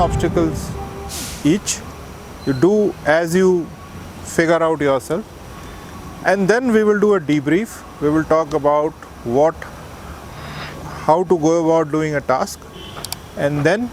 obstacles each. You do as you figure out yourself, and then we will do a debrief. We will talk about how to go about doing a task, and then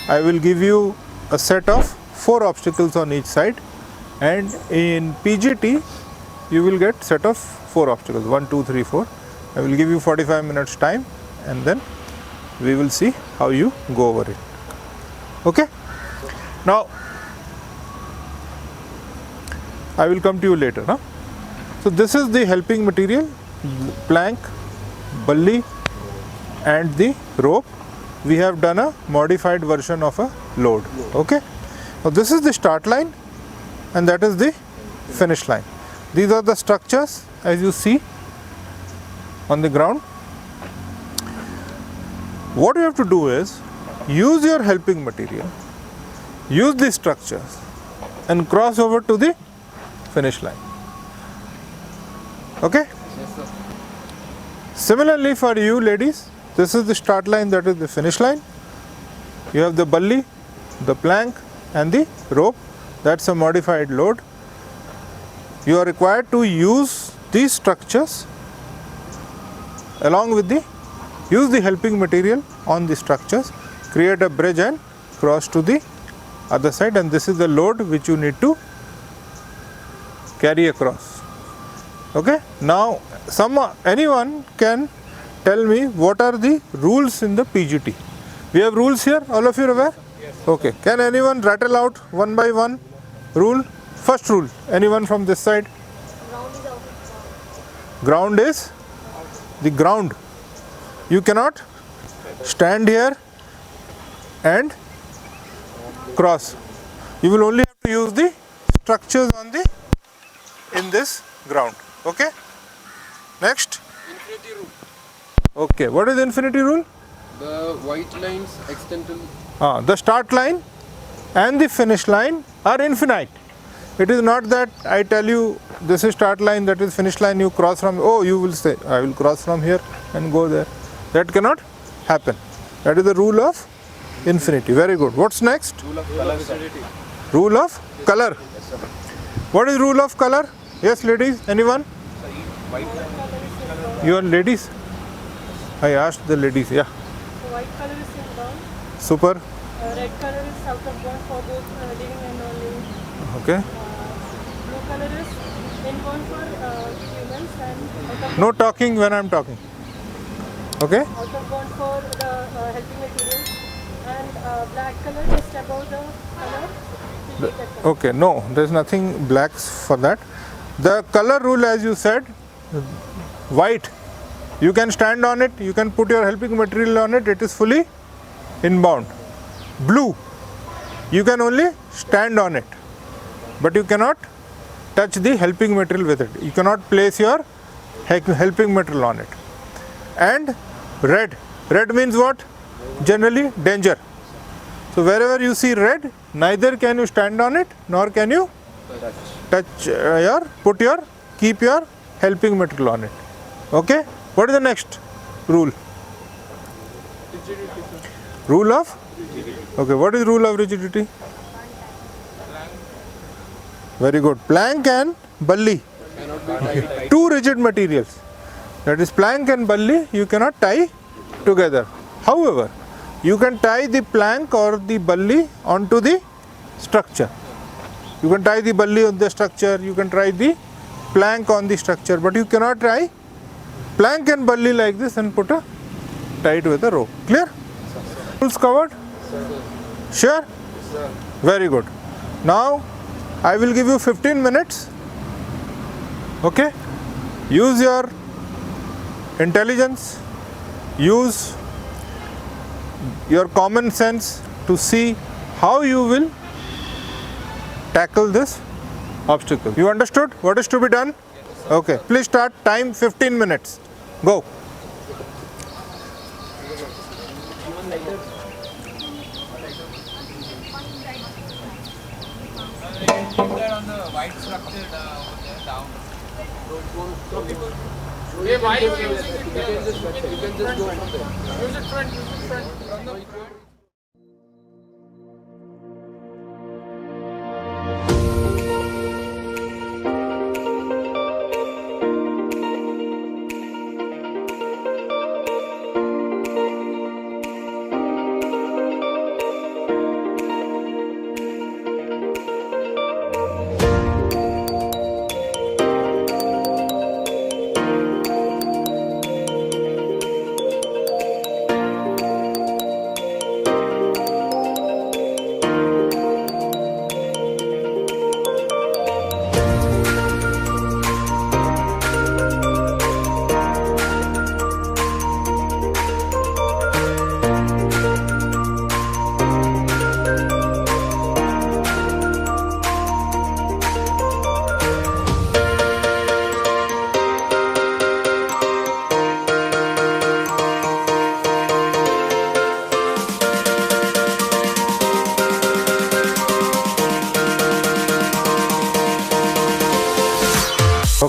I will give you a set of 4 obstacles on each side, and in PGT you will get set of 4 obstacles, 1, 2, 3, 4. I will give you 45 minutes time, and then we will see how you go over it. Okay? Now I will come to you later. Huh? So this is the helping material, plank, bully and the rope. We have done a modified version of a load. Okay? Now this is the start line and that is the finish line. These are the structures as you see on the ground. What you have to do is use your helping material, use the structures and cross over to the finish line. Okay? Yes, sir. Similarly for you ladies, this is the start line, that is the finish line. You have the bully, the plank and the rope. That's a modified load. You are required to use these structures along with use the helping material on the structures, create a bridge and cross to the other side, and this is the load which you need to carry across. Okay? Now anyone can tell me what are the rules in the PGT. We have rules here, all of you are aware? Yes. Okay. Can anyone rattle out one by one rule? First rule, anyone from this side? Ground is the ground. You cannot stand here and cross. You will only have to use the structures in this ground. Okay?Next. Infinity rule. Okay. What is infinity rule? The white lines extend till... The start line and the finish line are infinite. It is not that I tell you this is start line, that is finish line, you cross from, you will say I will cross from here and go there. That cannot happen. That is the rule of infinity. Very good. What's next? Rule of color. Rule of color. Yes, sir. What is rule of color? Yes, ladies. Anyone? White. You are ladies? I asked the ladies. Yeah. White color is inbound. Super. Red color is out of bound for both living and non-living. Okay. Blue color is inbound for humans and out of No talking when I am talking. Okay. out of bound for the helping materials, and black color just above the color. Okay. No, there is nothing blacks for that. The color rule, as you said, white. You can stand on it. You can put your helping material on it. It is fully inbound. Blue. You can only stand on it, but you cannot touch the helping material with it. You cannot place your helping material on it. And red. Red means what? Generally danger. So wherever you see red, neither can you stand on it nor can you keep your helping material on it. Okay? What is the next rule? Rule of? Okay, what is rule of rigidity? Very good. Plank and bully. Two rigid materials. That is plank and bully you cannot tie together. However, you can tie the plank or the bully onto the structure. You can tie the bully on the structure, you can tie the plank on the structure, but you cannot tie plank and bully like this and tie it with a rope. Clear? Rules covered? Sure? Very good. Now I will give you 15 minutes. Okay? Use your intelligence, use your common sense to see how you will tackle this obstacle. You understood what is to be done? Okay. Please start. Time 15 minutes. Go. On the white structure over there down. Hey, why are you using it? You can just go from there. Use it front.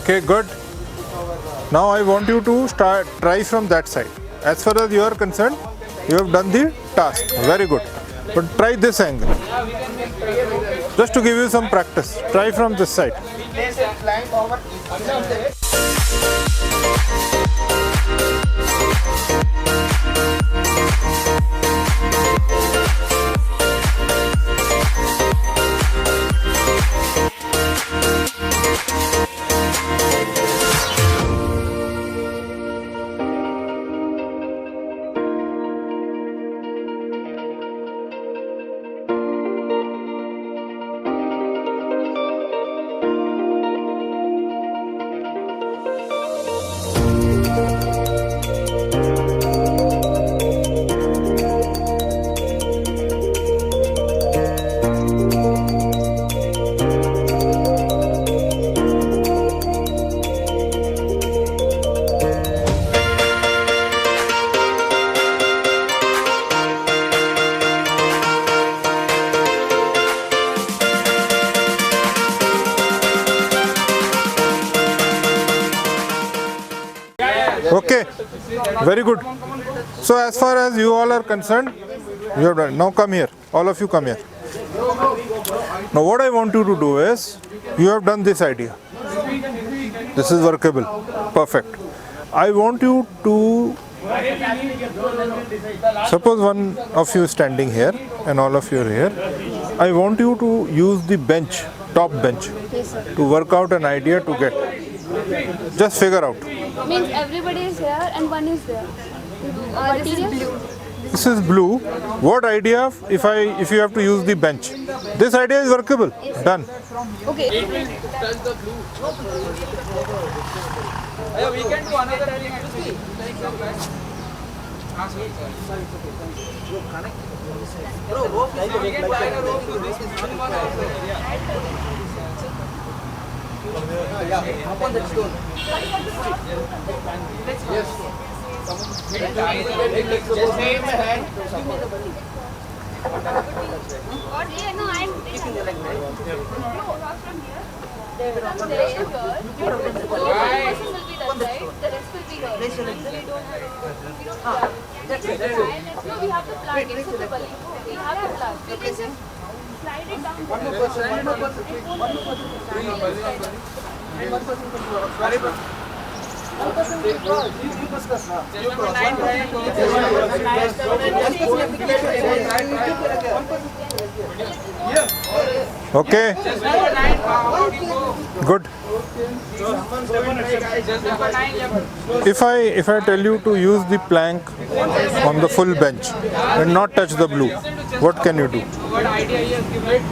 Okay, good. Now I want you to try from that side. As far as you are concerned, you have done the task. Very good. But try this angle. Just to give you some practice. Try from this side. Okay, very good. So as far as you all are concerned, you have done. Now come here, all of you come here. Now what I want you to do is, you have done this idea. This is workable, perfect. I want you to, suppose one of you is standing here and all of you are here. I want you to use the bench, top bench, to work out an idea to get. Just figure out. Means everybody is here and one is there. This is blue. This is blue. What idea if you have to use the bench? This idea is workable. Done. Okay. It will touch the blue. We can do another thing actually. Like the black. We can tie a rope to this one also. Upon the stone. Yes. Just name my hand. No, I'm taking it like that. No, not from here. There is one person will be that side, the rest will be here. We don't have No, we have to plant it. We have to plant. We can just slide it down. One more person will cross. You discuss now. Okay. Good. If I tell you to use the plank on the full bench and not touch the blue, what can you do? What idea he has given?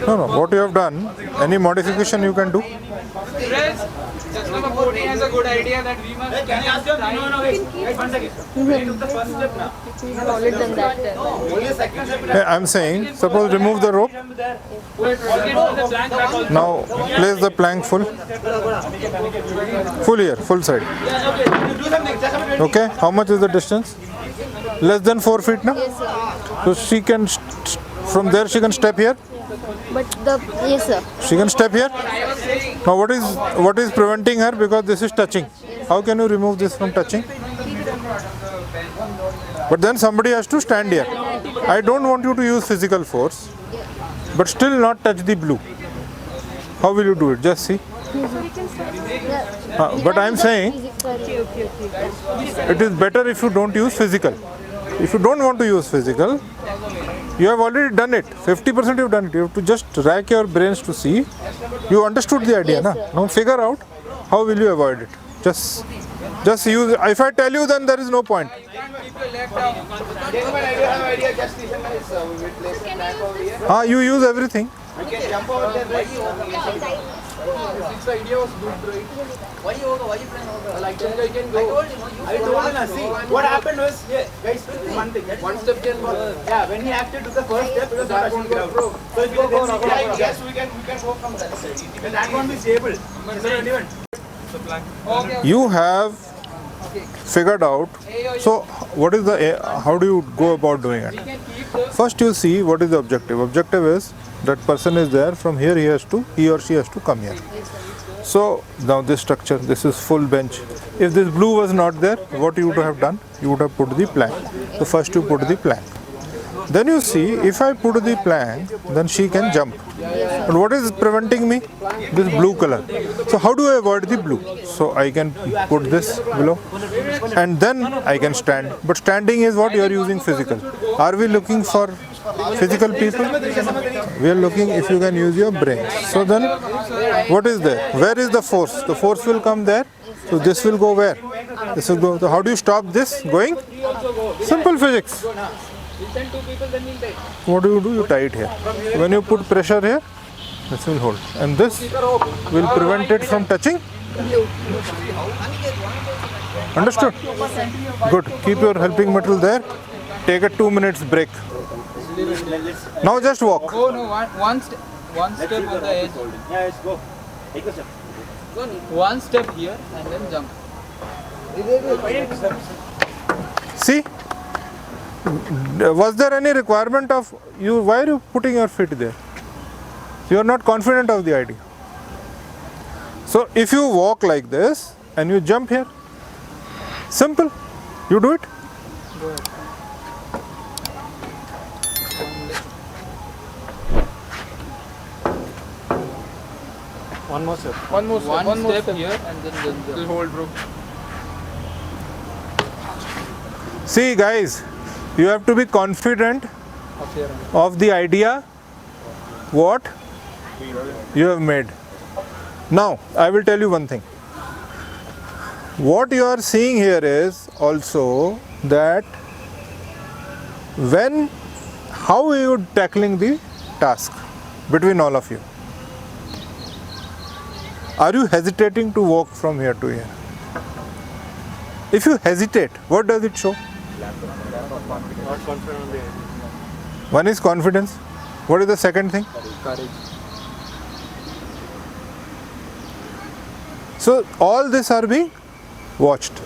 No. What you have done, any modification you can do? Friends, just number 14 has a good idea that we must. Can you ask him? No, wait. One second. We took the first step now. We have already done that. Only the second step. Hey, I'm saying, suppose remove the rope. Now place the plank full. Full here, full side. Okay, how much is the distance? Less than 4 feet now? Yes, sir. So she can, from there she can step here? But yes, sir. She can step here? Now what is preventing her? Because this is touching. How can you remove this from touching? But then somebody has to stand here. I don't want you to use physical force, but still not touch the blue. How will you do it? Just see. But I am saying, it is better if you don't use physical. If you don't want to use physical, you have already done it. 50% you have done it. You have to just rack your brains to see. You understood the idea, na? Now figure out how will you avoid it. Just use. If I tell you, then there is no point. You use everything. We can jump over there, right? This idea was good, right? Why you plan over? Like that I can go. I told you, see, what happened was, guys, one thing. One step can go. Yeah, when he acted to the first step, it was not touching ground. So if you go, yes, we can go from that side. When that one is able, You have figured out. So what is how do you go about doing it? First you see what is the objective. Objective is That person is there, from here he or she has to come here. So now this structure, this is full bench. If this blue was not there, what you would have done? You would have put the plank. So first you put the plank. Then you see, if I put the plank, then she can jump. But what is preventing me? This blue color. So how do I avoid the blue? So I can put this below and then I can stand. But standing is what you are using physical. Are we looking for physical people? We are looking if you can use your brain. So then what is there? Where is the force? The force will come there. So this will go where? This will go. So how do you stop this going? Simple physics. What do? You tie it here. When you put pressure here, this will hold. And this will prevent it from touching. Understood? Good. Keep your helping material there. Take a 2 minutes break. Now just walk. Oh no, one step on the edge. Yeah, let's go. Take a step. One step here and then jump. See? Was there any requirement of you? Why are you putting your feet there? You are not confident of the idea. So if you walk like this and you jump here, simple, you do it. Go ahead. One more step. One step here and then jump. Just hold, bro. See guys, you have to be confident of the idea what you have made. Now I will tell you one thing. What you are seeing here is also that how are you tackling the task between all of you? Are you hesitating to walk from here to here? If you hesitate, what does it show? Not confident on the idea. One is confidence. What is the second thing? Courage. So all this are being watched.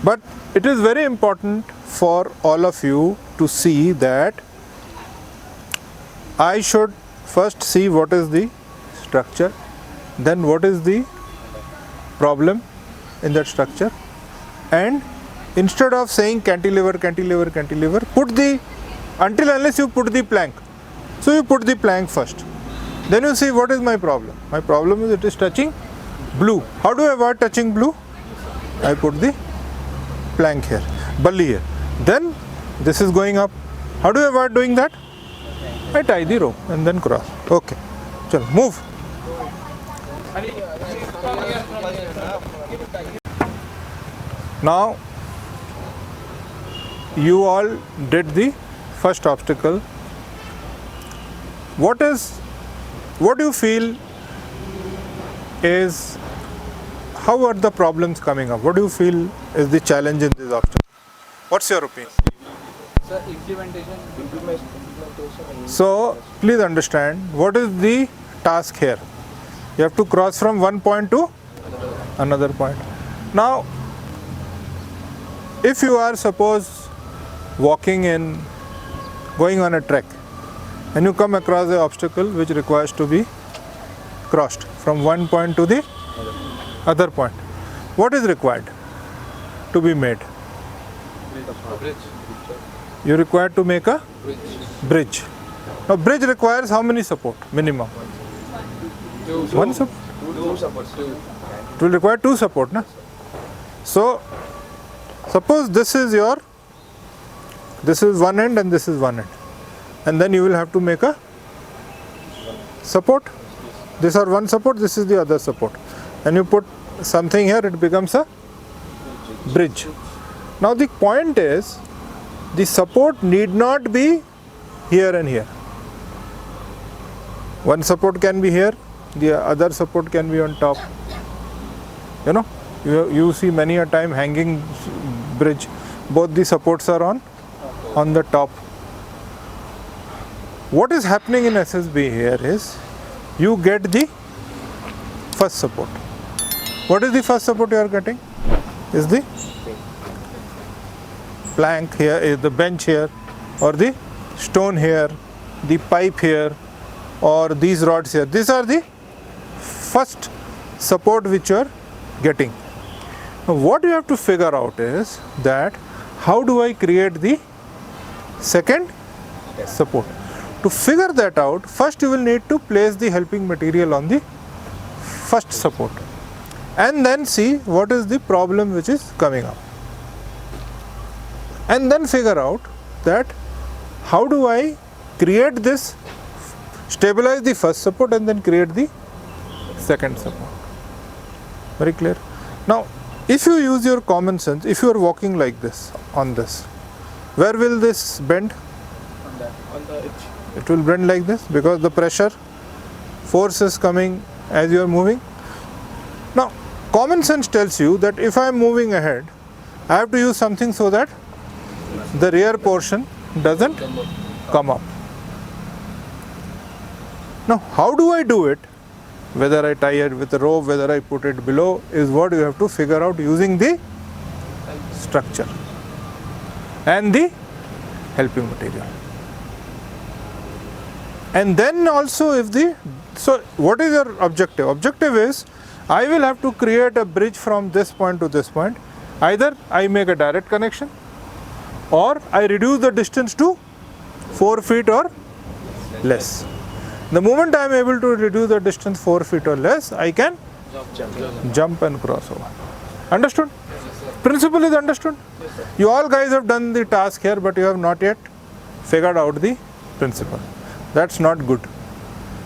But it is very important for all of you to see that I should first see what is the structure, then what is the problem in that structure, and instead of saying cantilever, cantilever, cantilever, put the, until unless you put the plank. So you put the plank first. Then you see what is my problem. My problem is it is touching blue. How do I avoid touching blue? I put the plank here, bully here. Then this is going up. How do I avoid doing that? I tie the rope and then cross. Okay. Chalo, move. Now you all did the first obstacle. What do you feel is, how are the problems coming up? What do you feel is the challenge in this obstacle? What's your opinion? Sir, implementation. So please understand what is the task here. You have to cross from one point to another point. Now if you are suppose going on a trek and you come across an obstacle which requires to be crossed from one point to the other point, what is required to be made? You require to make a bridge. Now bridge requires how many support minimum? One support. It will require two support, na? So suppose this is one end and this is one end, and then you will have to make a support. These are one support, this is the other support, and you put something here, it becomes a bridge. Now the point is, the support need not be here and here. One support can be here, the other support can be on top. You know, you see many a time hanging bridge, both the supports are on the top. What is happening in SSB here is, you get the first support. What is the first support you are getting? Is the plank here, is the bench here, or the stone here, the pipe here, or these rods here. These are the first support which you are getting. Now what you have to figure out is that how do I create the second support? To figure that out, first you will need to place the helping material on the first support and then see what is the problem which is coming up, and then figure out that how do I create this, stabilize the first support and then create the second support. Very clear? Now if you use your common sense, if you are walking like this on this, where will this bend? On the edge. It will bend like this because the pressure force is coming as you are moving. Now common sense tells you that if I am moving ahead, I have to use something so that the rear portion doesn't come up. Now how do I do it? Whether I tie it with a rope, whether I put it below, is what you have to figure out using the structure and the helping material. And then also if the, so what is your objective? Objective is I will have to create a bridge from this point to this point. Either I make a direct connection or I reduce the distance to 4 feet or less. The moment I am able to reduce the distance 4 feet or less, I can jump and cross over. Understood? Principle is understood? You all guys have done the task here, but you have not yet figured out the principle. That's not good,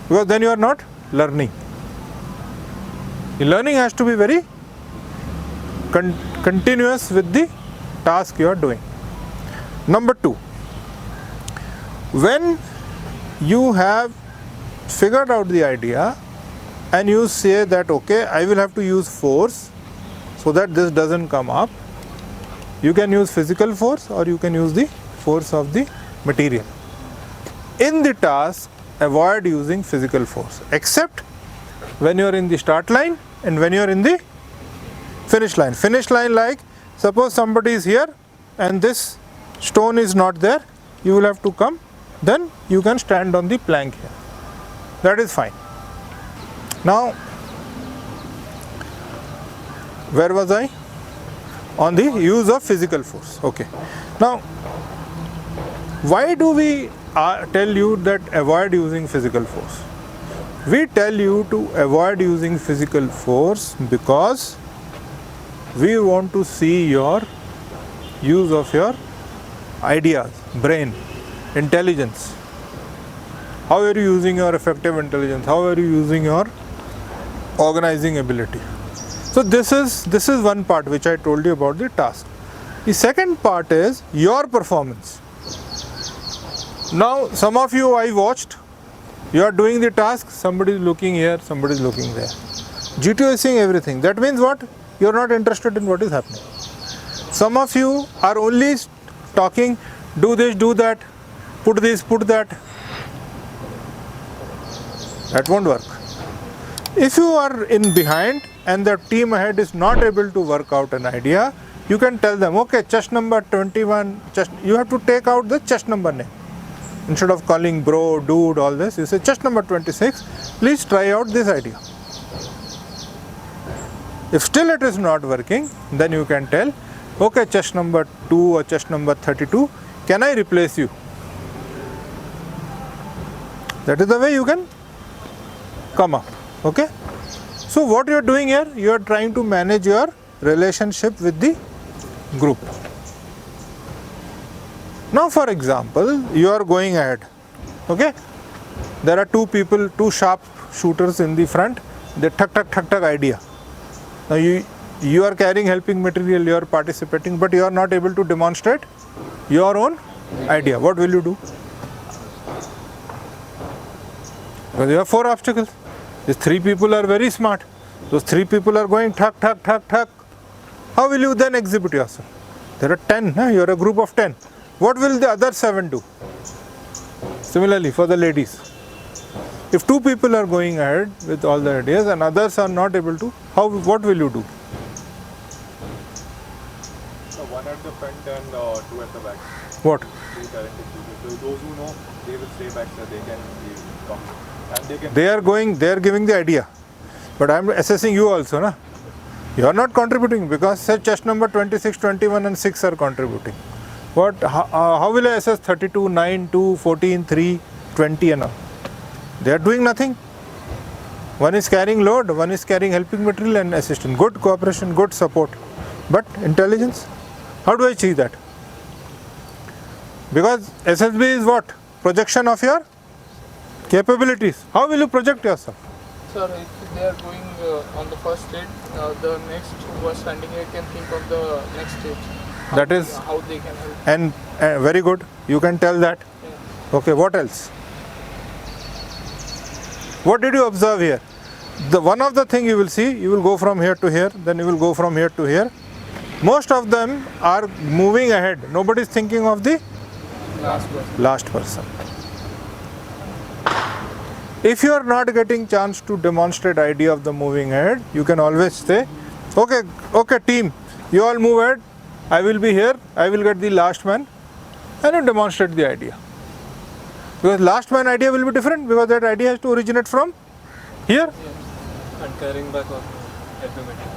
because then you are not learning. The learning has to be very continuous with the task you are doing. Number 2, when you have figured out the idea and you say that okay, I will have to use force so that this doesn't come up, you can use physical force or you can use the force of the material. In the task, avoid using physical force except when you are in the start line and when you are in the finish line. Finish line, like suppose somebody is here and this stone is not there, you will have to come, then you can stand on the plank here. That is fine. Now, where was I? On the use of physical force. Okay. Now, why do we tell you that avoid using physical force? We tell you to avoid using physical force because we want to see your use of your ideas, brain, intelligence. How are you using your effective intelligence? How are you using your organizing ability? So this is one part which I told you about the task. The second part is your performance. Now some of you I watched, you are doing the task, somebody is looking here, somebody is looking there. GTO is seeing everything. That means what? You are not interested in what is happening. Some of you are only talking, do this, do that, put this, put that. That won't work. If you are in behind and the team ahead is not able to work out an idea, you can tell them, okay, chest number 21, you have to take out the chest number name. Instead of calling bro, dude, all this, you say chest number 26, please try out this idea. If still it is not working, then you can tell, okay, chest number 2 or chest number 32, can I replace you? That is the way you can come up. Okay. So what you are doing here, you are trying to manage your relationship with the group. Now for example, you are going ahead. Okay. There are two people, two sharp shooters in the front. They tuck idea. Now you are carrying helping material, you are participating, but you are not able to demonstrate your own idea. What will you do? Because you have 4 obstacles. These 3 people are very smart. Those 3 people are going tuck. How will you then exhibit yourself? There are 10, you are a group of 10. What will the other 7 do? Similarly for the ladies. If 2 people are going ahead with all the ideas and others are not able to, what will you do? So 1 at the front and 2 at the back. What? 2 talented people. So those who know, they will stay back so they can be talking. They are giving the idea. But I am assessing you also, na? You are not contributing because say chest number 26, 21 and 6 are contributing. How will I assess 32, 9, 2, 14, 3, 20 and all? They are doing nothing. One is carrying load, one is carrying helping material and assistant. Good cooperation, good support. But intelligence, how do I achieve that? Because SSB is what? Projection of your capabilities. How will you project yourself? Sir, if they are going on the first stage, the next who are standing here can think of the next stage. That is, How they can help. and very good, you can tell that. Okay, what else? What did you observe here? One of the thing you will see, you will go from here to here, then you will go from here to here. Most of them are moving ahead. Nobody is thinking of the last person. If you are not getting chance to demonstrate idea of the moving ahead, you can always say, okay team, you all move ahead, I will be here, I will get the last man, and you demonstrate the idea. Because last man idea will be different because that idea has to originate from here. And carrying back on helping material.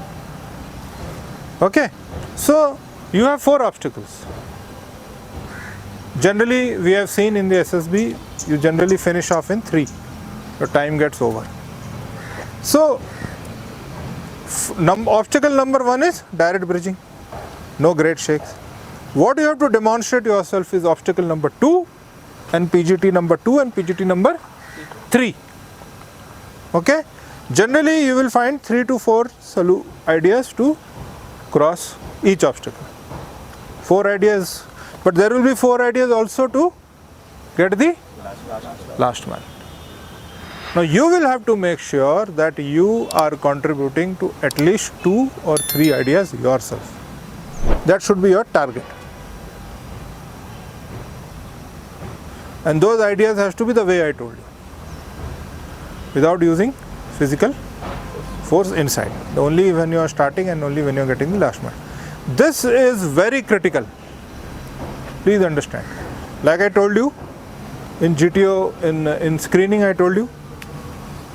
Okay, so you have 4 obstacles. Generally, we have seen in the SSB, you generally finish off in 3. Your time gets over. So, obstacle number 1 is direct bridging. No great shakes. What you have to demonstrate yourself is obstacle number 2 and PGT number 2 and PGT number 3. Okay? Generally, you will find 3 to 4 ideas to cross each obstacle. 4 ideas, but there will be 4 ideas also to get the last man. Now you will have to make sure that you are contributing to at least 2 or 3 ideas yourself. That should be your target. And those ideas has to be the way I told you, without using physical force inside. Only when you are starting and only when you are getting the last man. This is very critical. Please understand. Like I told you, in GTO, in screening I told you,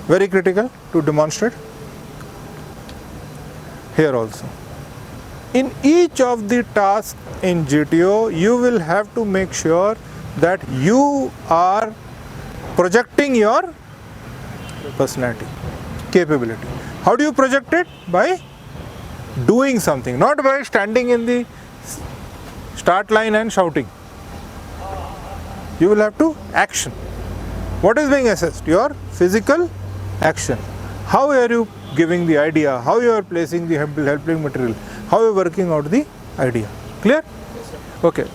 very critical to demonstrate. Here also. In each of the tasks in GTO, you will have to make sure that you are projecting your personality, capability. How do you project it? By doing something, not by standing in the start line and shouting. You will have to action. What is being assessed? Your physical action. How are you giving the idea? How you are placing the helping material? How you are working out the idea? Clear? Okay.